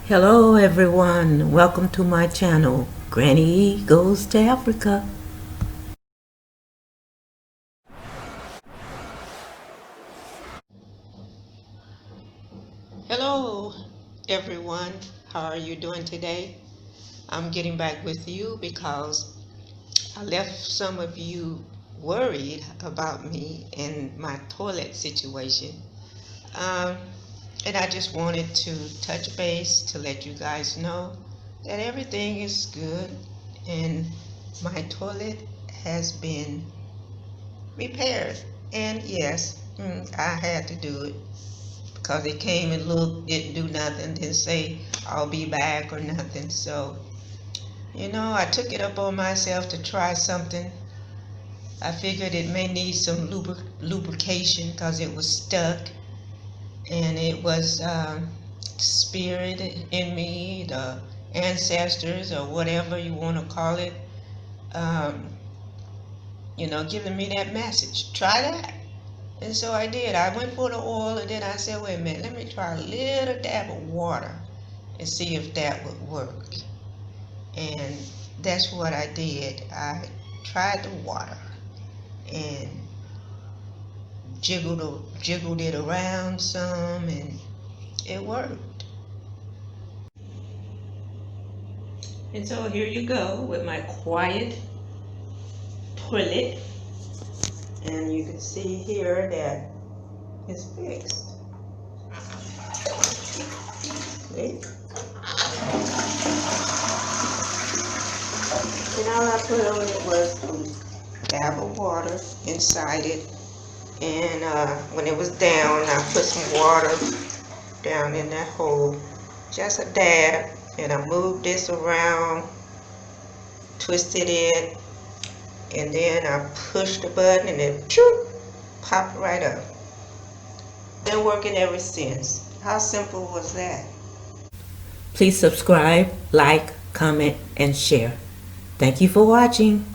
Hello everyone, welcome to my channel, Granny E Goes to Africa. Hello everyone, how are you doing today? I'm getting back with you because I left some of you worried about me and my toilet situation. Um, and I just wanted to touch base to let you guys know that everything is good and my toilet has been repaired. And yes, I had to do it because it came and looked, didn't do nothing, didn't say I'll be back or nothing. So, I took it up on myself to try something. I figured it may need some lubrication because it was stuck, and it was spirit in me, the ancestors or whatever you want to call it, um, giving me that message. Try that. And so I did. I went for the oil, and then I said, wait a minute, let me try a little dab of water and see if that would work. And that's what I did. I tried the water and jiggled it around some, and it worked. And so here you go with my quiet toilet. And you can see here that it's fixed. See? And all I put on it was a dab of water inside it. And when it was down, I put some water down in that hole, just a dab. And I moved this around, twisted it, and then I pushed the button and it popped right up. Been working ever since. How simple was that? Please subscribe, like, comment, and share. Thank you for watching.